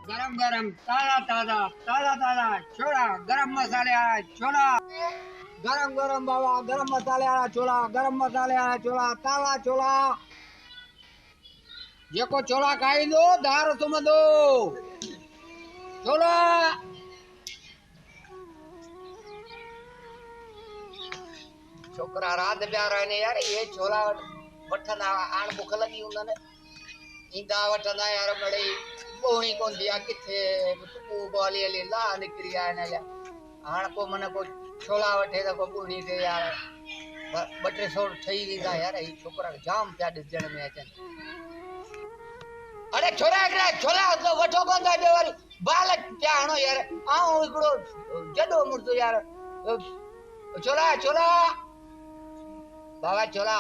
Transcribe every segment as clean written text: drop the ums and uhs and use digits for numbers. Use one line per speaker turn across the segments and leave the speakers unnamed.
गरम गरम ताजा ताजा ताजा ताजा छोला गरम मसाले वाला छोला गरम गरम बाबा गरम मसाले वाला छोला गरम मसाले वाला छोला ताजा छोला जेको छोला खाई दो धार सुमंदो छोला छोकरा रात प्यार आने यार ये छोला वठंदा आण बुख लगी उन्हनि ईंदा वठंदा यार बड़े बोणी कोन दिया किथे तू बोली ले ला निकरी आया न या हाण को मन को छोला वठे त को बोणी दे यार बटे सौ ठई वींदा यार ई छोकरा जाम प्या ॾिसण में अचन अरे छोरा छोला तो वठो कोन था ॿे वरी बाल प्या हणो यार आऊं हिकड़ो जडो मुर्दो यार छोला छोला बाबा छोला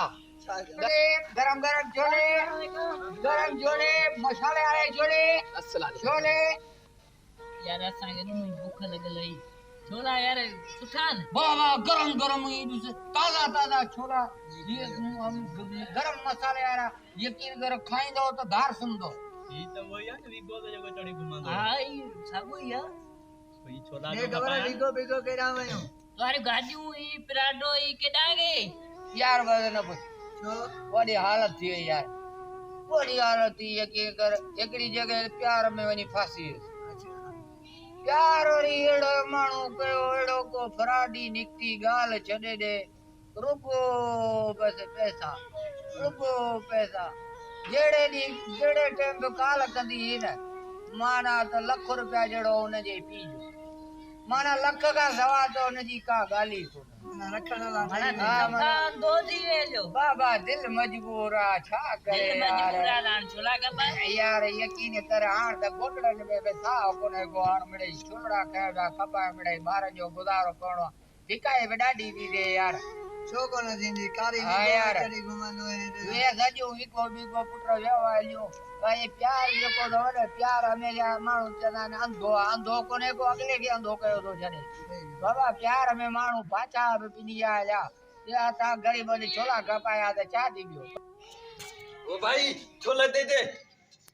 गरम गरम छोले मसाले वाले छोले छोले
यार असांखे भूख लॻल हुई छोला यार सुठा न
बाबा गरम गरम ताज़ा ताज़ा छोला ये गरम मसाले वाला यकीन करो खाईंदो तो धार सुमंदो
ई त वही आहे वीगो ते जेको चढ़ी घुमंदो
हा ई साॻो ई आहे
भई छोला
ने खबर वीगो वीगो केड़ा वयो
वारे गाजू ई पराठो ई केॾा गे
यार बस न पुछ बड़ी हालत थी वई यार बड़ी हालत थी यकीन कर एकड़ी जगह प्यार में वनी फांसी प्यार वरी एड़ो मानू कयो एड़ो को फराडी निकती गाल छडे दे रुको बस पैसा जेड़े टाइम पे काल कंदी न माना तो लाख रुपया जड़ो उन जे पी जो माना लख का सवा तो उन जी का गाली को बाबा दिल मजबूर आ छा करे यार यकीन कर हाण त गोडड़न में बेसा कोने को हाण मिड़े छोड़ा कया खपा मिड़े बार जो गुजारो करणो ठिकाए पे डाडी दी दे यार छो कोन थींदी कारी करी घुमंदो वे सजो विको विको पुत्र वेवालियो काई प्यार जेको दो प्यार हमेशा मानू चना अंधो अंधो कोने को अगले के अंधो कयो तो छड़े बाबा प्यार में मानू पाछा पिनिया या ता गरीब ने छोला खपाया त चा दी बियो
ओ भाई छोला दे दे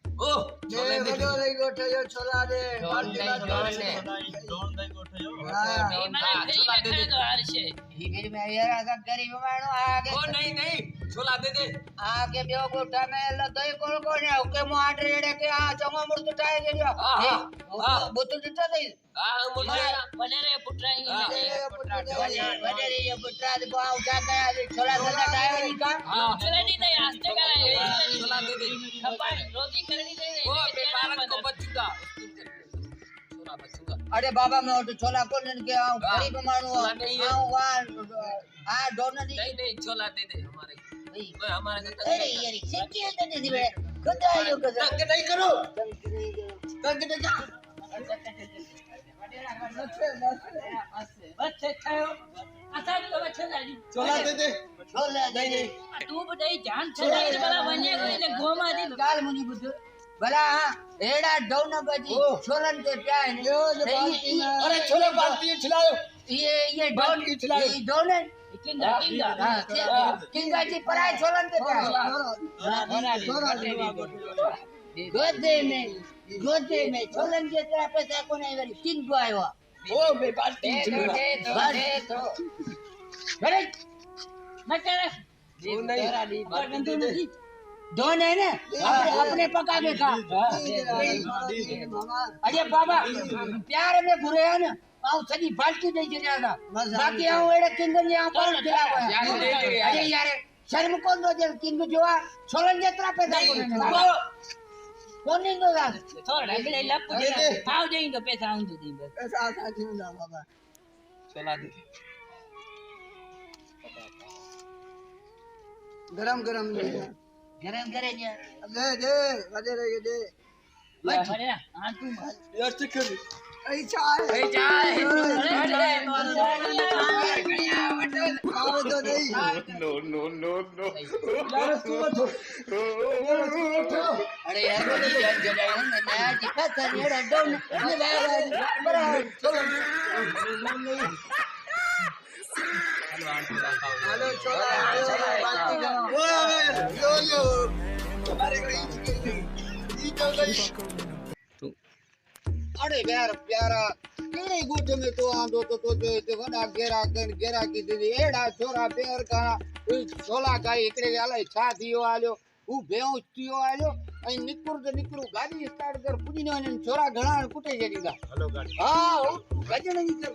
ओ
छोले दे दो रे गोठयो छोला दे
डोन दई गोठयो
छोला दे दे
ही फिर में यार असा गरीब मानू आगे
ओ नहीं छोला दे दे
आगे बियो गोठा में लदई कोन कोने ओके मो आडरे रे के आ चंगो मुर्द टाए दे बोतल दिता दई
वॾे रे पुटरा
ये पुत्रा को आ उठा गया छोला सदा टाए वनी का
छोला दी दे आस्ते करे
छोला दे दे
खपाई रोटी करनी दे
ओ बेपारन को बचूगा छोला बचूगा
अरे बाबा मैं तो छोला कोन के आऊं गरीब मानू आऊं आ दोन
नहीं छोला दे दे हमारे हमारे
अरे यार सिक्के दे दे बे खुदा यो कदा
तंग नहीं करो
तंग नहीं जा
बच्चे खाओ असा तो बच्चे लाडी
छोला दे दे
छोला दे दे
तू बड़ई जान छोला इस बड़ा वने को ने गोमा दी
गाल मुनी बुध भला एड़ा डौन बजी छोलन के प्या है
अरे छोले बाल्टी खिलाओ
ये डौन की खिलाओ ये डौन है किंगा जी पराय छोलन के प्या गोदे में छोलन के तेरा पैसा को नहीं वरी किंग को आयो
ओ बे बाल्टी
दे तो अरे
न करे
वो नहीं
डॉन है ना अपने पका के खा अरे बाबा प्यार में घुरे है ना आउ सदी बाल्टी दे जरिया था बाकी आउ एड़े किंग ने आ पर खिला अरे यार शर्म कोन दो जे किंग जोआ छोलन जेतरा पैसा कोन नहीं दो
थोड़ा बड़े लप पाव देई तो पैसा आऊं तो दी बस
पैसा आसा थींदा बाबा
छोला दे
गरम गरम दे गरम करे दे वदे रे दे
बड़े हां तू
यार चिकन
ऐ चाय
नो
यार तू अरे यार जगाई ना नया टिका सनेड़ा डोन बड़ा चलो हेलो छोला बाल्टी का ओ यो अरे यार प्यारा केड़े गोठ में तो आंदो तो जो ते वडा घेरा की दीदी एड़ा छोरा पेर का छोला काई इकड़े आले छा दियो आलो ऊ बेउस दियो आलो आई निकुर गाड़ी स्टार्ट कर पुजी ने छोरा घणा कुटे जेडीगा हेलो गाड़ी हां ओ गजन नहीं कर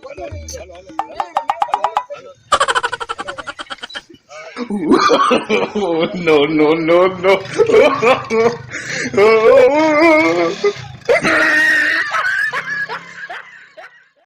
no, no, no, no.